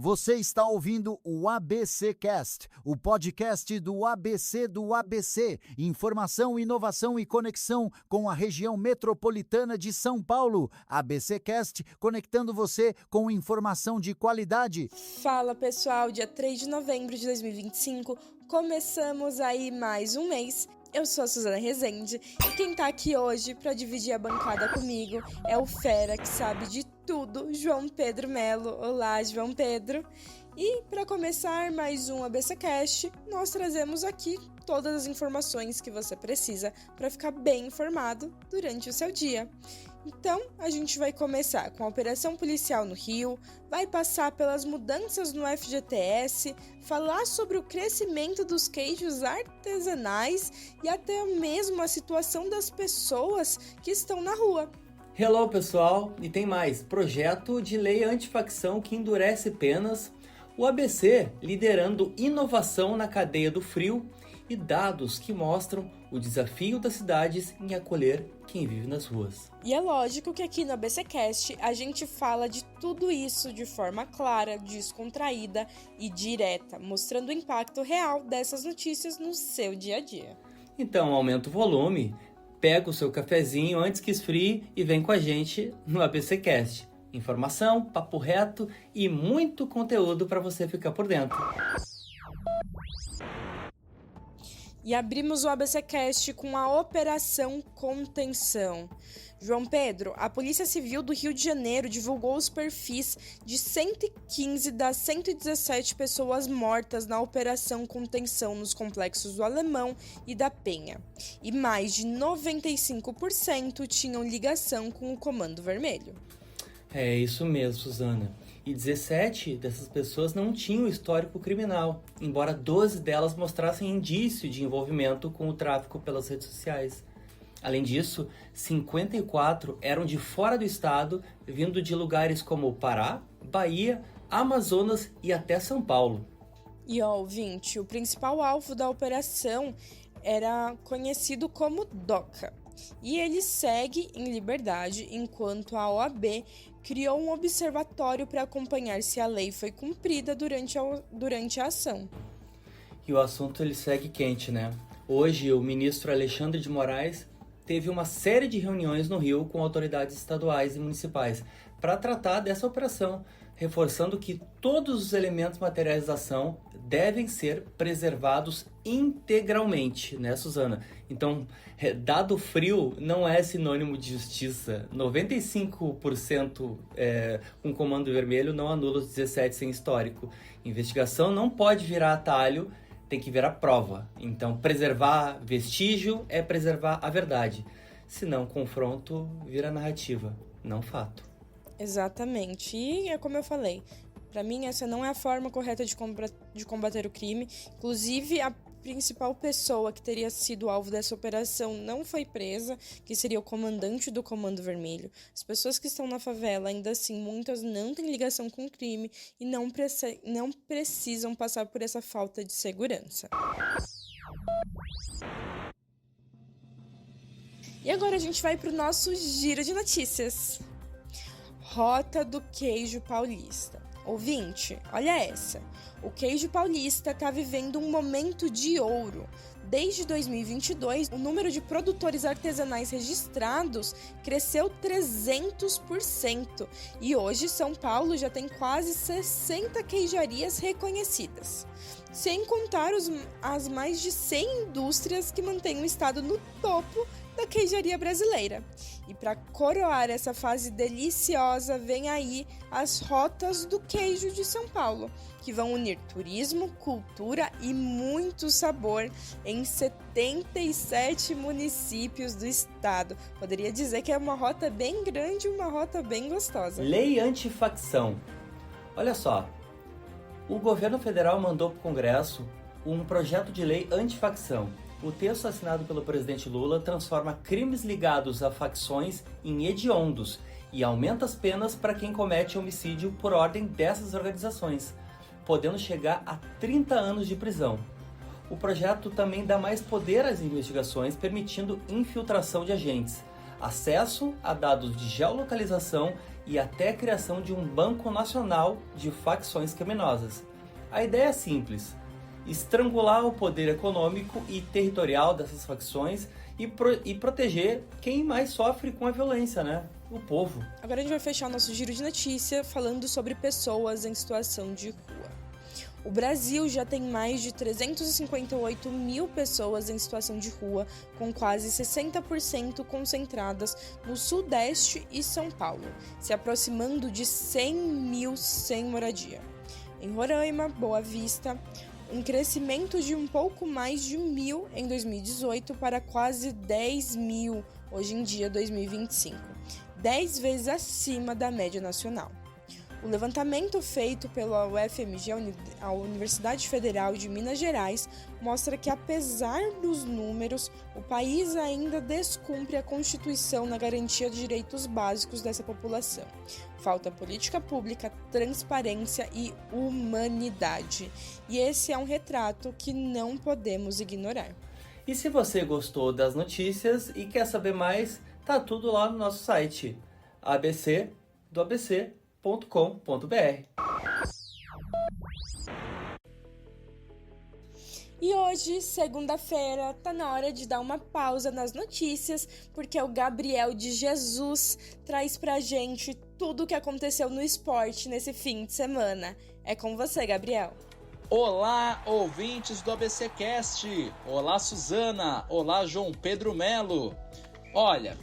Você está ouvindo o ABC Cast, o podcast do ABC. Informação, inovação e conexão com a região metropolitana de São Paulo. ABC Cast, conectando você com informação de qualidade. Fala pessoal, dia 3 de novembro de 2025, começamos aí mais um mês. Eu sou a Suzana Rezende e quem tá aqui hoje para dividir a bancada comigo é o fera que sabe de tudo, João Pedro Melo. Olá, João Pedro. E para começar mais um ABC Cast, nós trazemos aqui todas as informações que você precisa para ficar bem informado durante o seu dia. Então, a gente vai começar com a operação policial no Rio, vai passar pelas mudanças no FGTS, falar sobre o crescimento dos queijos artesanais e até mesmo a situação das pessoas que estão na rua. Hello pessoal, e tem mais, projeto de lei antifacção que endurece penas, o ABC liderando inovação na cadeia do frio e dados que mostram o desafio das cidades em acolher quem vive nas ruas. E é lógico que aqui no ABCcast a gente fala de tudo isso de forma clara, descontraída e direta, mostrando o impacto real dessas notícias no seu dia a dia. Então aumenta o volume, pega o seu cafezinho antes que esfrie e vem com a gente no ABCcast. Informação, papo reto e muito conteúdo para você ficar por dentro. E abrimos o ABCcast com a Operação Contenção. João Pedro, a Polícia Civil do Rio de Janeiro divulgou os perfis de 115 das 117 pessoas mortas na Operação Contenção nos complexos do Alemão e da Penha. E mais de 95% tinham ligação com o Comando Vermelho. É isso mesmo, Suzana. E 17 dessas pessoas não tinham histórico criminal, embora 12 delas mostrassem indício de envolvimento com o tráfico pelas redes sociais. Além disso, 54 eram de fora do estado, vindo de lugares como Pará, Bahia, Amazonas e até São Paulo. E ouvinte, o principal alvo da operação era conhecido como DOCA. E ele segue em liberdade enquanto a OAB criou um observatório para acompanhar se a lei foi cumprida durante a ação. E o assunto ele segue quente, né? Hoje, o ministro Alexandre de Moraes teve uma série de reuniões no Rio com autoridades estaduais e municipais para tratar dessa operação, reforçando que todos os elementos materiais da ação devem ser preservados integralmente, né, Suzana? Então, dado frio não é sinônimo de justiça. 95% com comando vermelho não anula os 17 sem histórico. Investigação não pode virar atalho, tem que virar prova. Então, preservar vestígio é preservar a verdade. Senão, confronto vira narrativa, não fato. Exatamente. E é como eu falei, para mim essa não é a forma correta de combater o crime. Inclusive, a principal pessoa que teria sido alvo dessa operação não foi presa, que seria o comandante do Comando Vermelho. As pessoas que estão na favela, ainda assim, muitas não têm ligação com o crime e não precisam passar por essa falta de segurança. E agora a gente vai para o nosso giro de notícias. Rota do queijo paulista. Ouvinte, olha essa. O queijo paulista está vivendo um momento de ouro. Desde 2022, o número de produtores artesanais registrados cresceu 300%. E hoje, São Paulo já tem quase 60 queijarias reconhecidas. Sem contar as mais de 100 indústrias que mantêm o estado no topo da queijaria brasileira. E para coroar essa fase deliciosa, vem aí as rotas do queijo de São Paulo, que vão unir turismo, cultura e muito sabor em 77 municípios do estado. Poderia dizer que é uma rota bem grande e uma rota bem gostosa. Lei antifacção. Olha só, o governo federal mandou para o Congresso um projeto de lei antifacção. O texto assinado pelo presidente Lula transforma crimes ligados a facções em hediondos e aumenta as penas para quem comete homicídio por ordem dessas organizações, podendo chegar a 30 anos de prisão. O projeto também dá mais poder às investigações, permitindo infiltração de agentes. acesso a dados de geolocalização e até a criação de um banco nacional de facções criminosas. A ideia é simples: estrangular o poder econômico e territorial dessas facções e proteger quem mais sofre com a violência, né? O povo. Agora a gente vai fechar o nosso giro de notícia falando sobre pessoas em situação de rua. O Brasil já tem mais de 358 mil pessoas em situação de rua, com quase 60% concentradas no Sudeste e São Paulo, se aproximando de 100 mil sem moradia. Em Roraima, Boa Vista, um crescimento de um pouco mais de 1.000 em 2018 para quase 10 mil hoje em dia, 2025, 10 vezes acima da média nacional. O levantamento feito pela UFMG, a Universidade Federal de Minas Gerais, mostra que, apesar dos números, o país ainda descumpre a Constituição na garantia de direitos básicos dessa população. Falta política pública, transparência e humanidade. E esse é um retrato que não podemos ignorar. E se você gostou das notícias e quer saber mais, tá tudo lá no nosso site, abc.com.br. E hoje, segunda-feira, tá na hora de dar uma pausa nas notícias, porque o Gabriel de Jesus traz pra gente tudo o que aconteceu no esporte nesse fim de semana. É com você, Gabriel. Olá, ouvintes do ABCcast! Olá, Suzana! Olá, João Pedro Melo! Olha,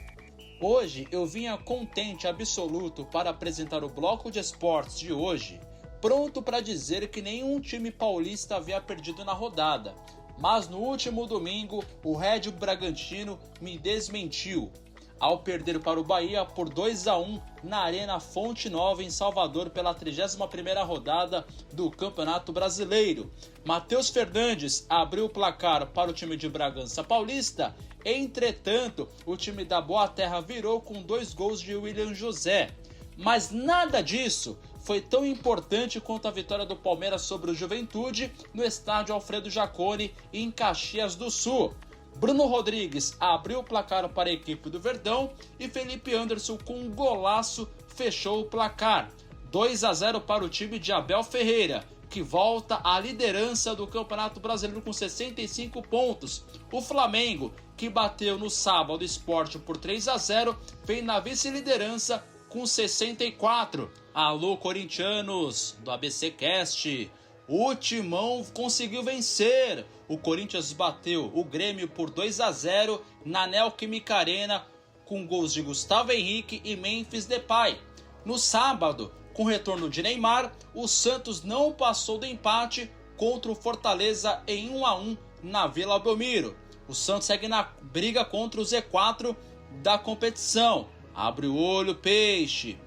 hoje eu vinha contente absoluto para apresentar o bloco de esportes de hoje, pronto para dizer que nenhum time paulista havia perdido na rodada. Mas no último domingo, o Red Bragantino me desmentiu, ao perder para o Bahia por 2-1 na Arena Fonte Nova em Salvador pela 31ª rodada do Campeonato Brasileiro. Matheus Fernandes abriu o placar para o time de Bragança Paulista. Entretanto, o time da Boa Terra virou com 2 gols de William José. Mas nada disso foi tão importante quanto a vitória do Palmeiras sobre o Juventude no estádio Alfredo Jaconi em Caxias do Sul. Bruno Rodrigues abriu o placar para a equipe do Verdão e Felipe Anderson com um golaço fechou o placar. 2-0 para o time de Abel Ferreira, que volta à liderança do Campeonato Brasileiro com 65 pontos. O Flamengo, que bateu no sábado o Sport por 3-0, vem na vice-liderança com 64. Alô, corintianos do ABCcast! O Timão conseguiu vencer. O Corinthians bateu o Grêmio por 2-0 na Neoquímica Arena com gols de Gustavo Henrique e Memphis Depay. No sábado, com o retorno de Neymar, o Santos não passou do empate contra o Fortaleza em 1-1 na Vila Belmiro. O Santos segue na briga contra o Z4 da competição. Abre o olho, peixe.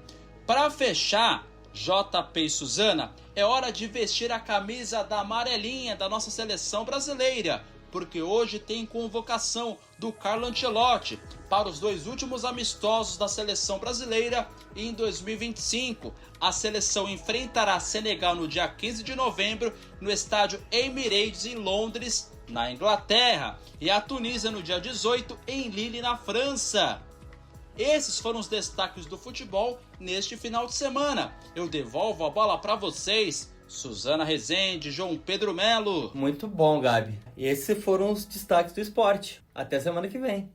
Para fechar, JP e Suzana, é hora de vestir a camisa da amarelinha da nossa seleção brasileira, porque hoje tem convocação do Carlo Ancelotti para os 2 últimos amistosos da seleção brasileira em 2025. A seleção enfrentará Senegal no dia 15 de novembro no estádio Emirates em Londres, na Inglaterra, e a Tunísia no dia 18 em Lille, na França. Esses foram os destaques do futebol neste final de semana. Eu devolvo a bola para vocês, Suzana Rezende, João Pedro Melo. Muito bom, Gabi. E esses foram os destaques do esporte. Até semana que vem.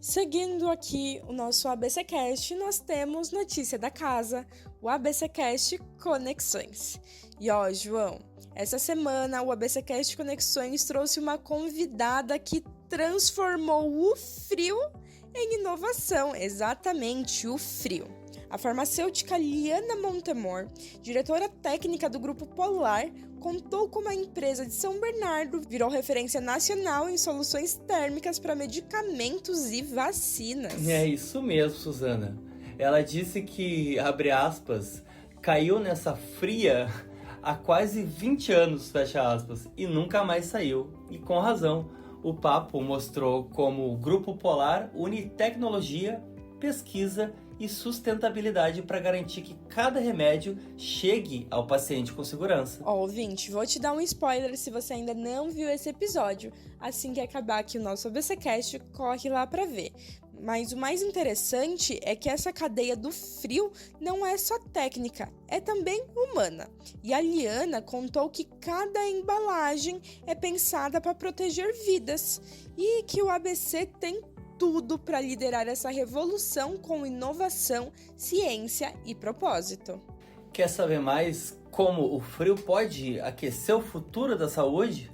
Seguindo aqui o nosso ABCcast, nós temos notícia da casa, o ABCcast Conexões. E ó, João, essa semana o ABCcast Conexões trouxe uma convidada que transformou o frio em inovação, exatamente o frio. A farmacêutica Liana Montemor, diretora técnica do Grupo Polar, contou como a empresa de São Bernardo virou referência nacional em soluções térmicas para medicamentos e vacinas. É isso mesmo, Suzana. Ela disse que, abre aspas, caiu nessa fria há quase 20 anos, fecha aspas, e nunca mais saiu. E com razão. O papo mostrou como o Grupo Polar une tecnologia, pesquisa e sustentabilidade para garantir que cada remédio chegue ao paciente com segurança. Ó, ouvinte, vou te dar um spoiler se você ainda não viu esse episódio. Assim que acabar aqui o nosso ABCcast, corre lá para ver. Mas o mais interessante é que essa cadeia do frio não é só técnica, é também humana. E a Liana contou que cada embalagem é pensada para proteger vidas e que o ABC tem tudo para liderar essa revolução com inovação, ciência e propósito. Quer saber mais como o frio pode aquecer o futuro da saúde?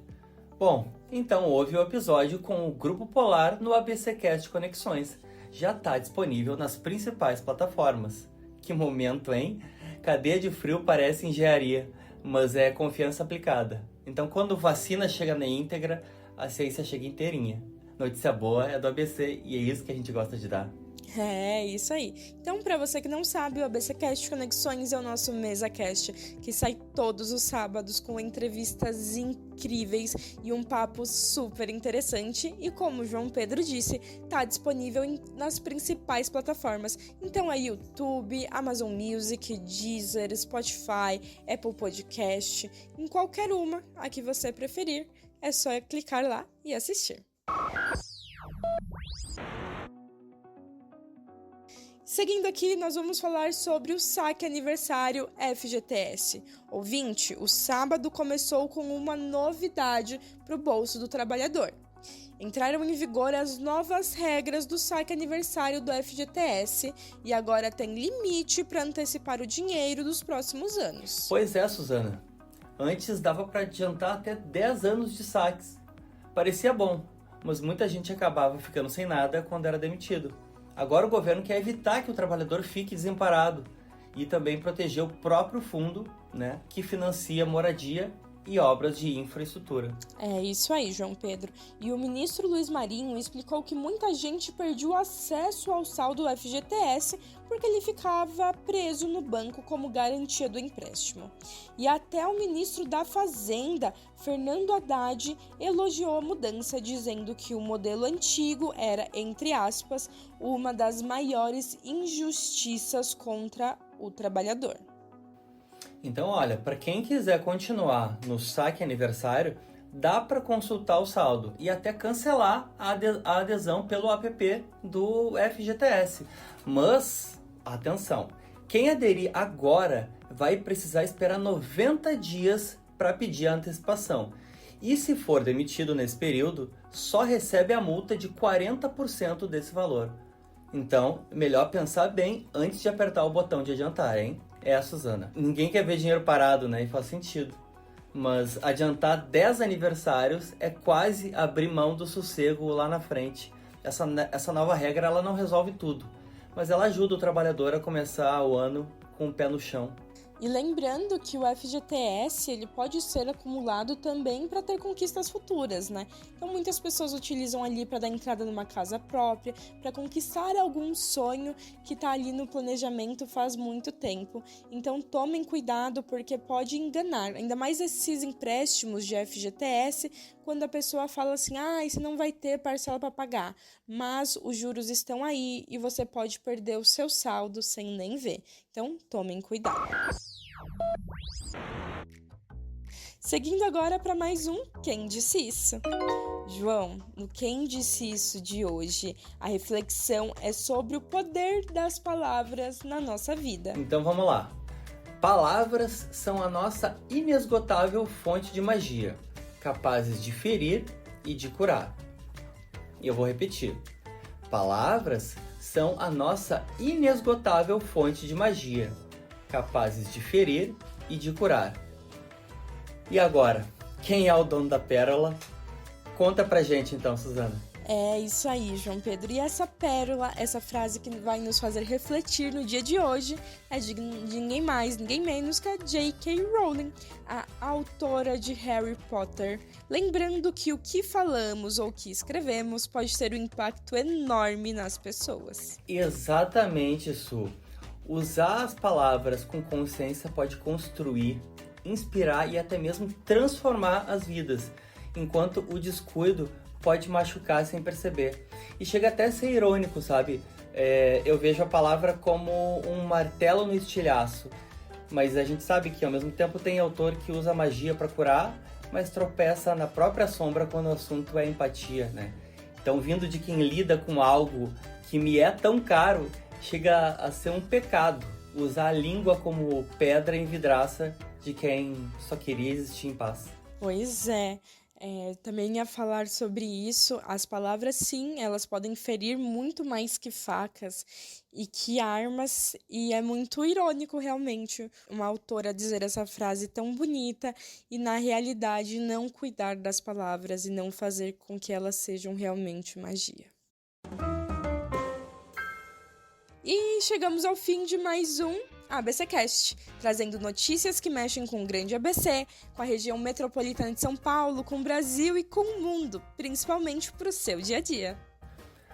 Bom, então ouve o episódio com o Grupo Polar no ABCcast Conexões. Já está disponível nas principais plataformas. Que momento, hein? Cadeia de frio parece engenharia, mas é confiança aplicada. Então quando vacina chega na íntegra, a ciência chega inteirinha. Notícia boa é do ABC e é isso que a gente gosta de dar. É, isso aí. Então, para você que não sabe, o ABCcast Conexões é o nosso MesaCast, que sai todos os sábados com entrevistas incríveis e um papo super interessante. E como o João Pedro disse, tá disponível nas principais plataformas. Então é YouTube, Amazon Music, Deezer, Spotify, Apple Podcast, em qualquer uma a que você preferir. É só clicar lá e assistir. Seguindo aqui, nós vamos falar sobre o saque aniversário FGTS. Ouvinte, o sábado começou com uma novidade para o bolso do trabalhador. Entraram em vigor as novas regras do saque aniversário do FGTS e agora tem limite para antecipar o dinheiro dos próximos anos. Pois é, Suzana. Antes dava para adiantar até 10 anos de saques. Parecia bom, mas muita gente acabava ficando sem nada quando era demitido. Agora o governo quer evitar que o trabalhador fique desamparado e também proteger o próprio fundo, né, que financia moradia e obras de infraestrutura. É isso aí, João Pedro. E o ministro Luiz Marinho explicou que muita gente perdeu acesso ao saldo do FGTS porque ele ficava preso no banco como garantia do empréstimo. E até o ministro da Fazenda, Fernando Haddad, elogiou a mudança, dizendo que o modelo antigo era, entre aspas, uma das maiores injustiças contra o trabalhador. Então, olha, para quem quiser continuar no saque aniversário, dá para consultar o saldo e até cancelar a adesão pelo app do FGTS. Mas, atenção, quem aderir agora vai precisar esperar 90 dias para pedir a antecipação. E se for demitido nesse período, só recebe a multa de 40% desse valor. Então, melhor pensar bem antes de apertar o botão de adiantar, hein? É, Suzana. Ninguém quer ver dinheiro parado, né? E faz sentido. Mas adiantar 10 aniversários é quase abrir mão do sossego lá na frente. Essa nova regra, ela não resolve tudo, mas ela ajuda o trabalhador a começar o ano com o pé no chão. E lembrando que o FGTS ele pode ser acumulado também para ter conquistas futuras, né? Então muitas pessoas utilizam ali para dar entrada numa casa própria, para conquistar algum sonho que está ali no planejamento faz muito tempo. Então tomem cuidado porque pode enganar, ainda mais esses empréstimos de FGTS, quando a pessoa fala assim, você não vai ter parcela para pagar, mas os juros estão aí e você pode perder o seu saldo sem nem ver. Então tomem cuidado. Seguindo agora para mais um Quem Disse Isso? João, no Quem Disse Isso de hoje, a reflexão é sobre o poder das palavras na nossa vida. Então vamos lá. Palavras são a nossa inesgotável fonte de magia, capazes de ferir e de curar. E eu vou repetir. Palavras são a nossa inesgotável fonte de magia, capazes de ferir e de curar. E agora, quem é o dono da pérola? Conta pra gente então, Suzana. É isso aí, João Pedro. E essa pérola, essa frase que vai nos fazer refletir no dia de hoje é de ninguém mais, ninguém menos que a J.K. Rowling, a autora de Harry Potter. Lembrando que o que falamos ou o que escrevemos pode ter um impacto enorme nas pessoas. Exatamente, Su. Usar as palavras com consciência pode construir, inspirar e até mesmo transformar as vidas, enquanto o descuido pode machucar sem perceber. E chega até a ser irônico, sabe? eu vejo a palavra como um martelo no estilhaço. Mas a gente sabe que ao mesmo tempo tem autor que usa magia para curar, mas tropeça na própria sombra quando o assunto é empatia, né? Então, vindo de quem lida com algo que me é tão caro, chega a ser um pecado usar a língua como pedra em vidraça de quem só queria existir em paz. Pois é. Também ia falar sobre isso. As palavras, sim, elas podem ferir muito mais que facas e que armas, e é muito irônico, realmente, uma autora dizer essa frase tão bonita e, na realidade, não cuidar das palavras e não fazer com que elas sejam realmente magia. E chegamos ao fim de mais um ABCcast, trazendo notícias que mexem com o grande ABC, com a região metropolitana de São Paulo, com o Brasil e com o mundo, principalmente para o seu dia a dia.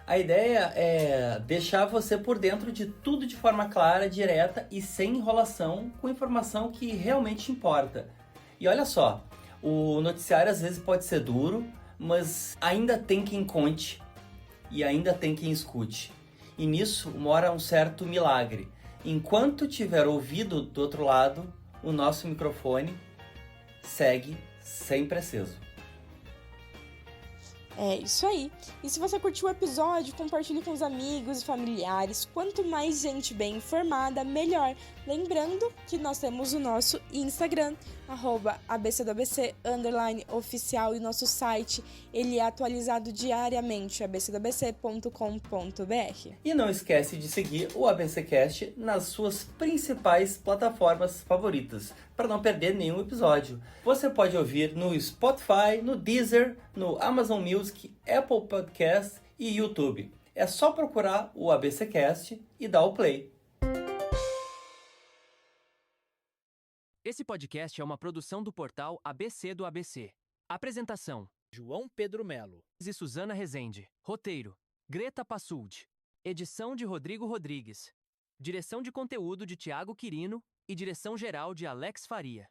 A ideia é deixar você por dentro de tudo de forma clara, direta e sem enrolação, com informação que realmente importa. E olha só, o noticiário às vezes pode ser duro, mas ainda tem quem conte e ainda tem quem escute. E nisso mora um certo milagre. Enquanto tiver ouvido do outro lado, o nosso microfone segue sempre aceso. É isso aí. E se você curtiu o episódio, compartilhe com os amigos e familiares. Quanto mais gente bem informada, melhor. Lembrando que nós temos o nosso Instagram, @abcdoabc_oficial, e nosso site, ele é atualizado diariamente, abcdoabc.com.br. E não esquece de seguir o ABCcast nas suas principais plataformas favoritas, para não perder nenhum episódio. Você pode ouvir no Spotify, no Deezer, no Amazon Music, Apple Podcast e YouTube. É só procurar o ABCcast e dar o play. Esse podcast é uma produção do portal ABC do ABC. Apresentação: João Pedro Melo e Suzana Rezende. Roteiro: Greta Passuldi. Edição de Rodrigo Rodrigues. Direção de conteúdo de Tiago Quirino e direção geral de Alex Faria.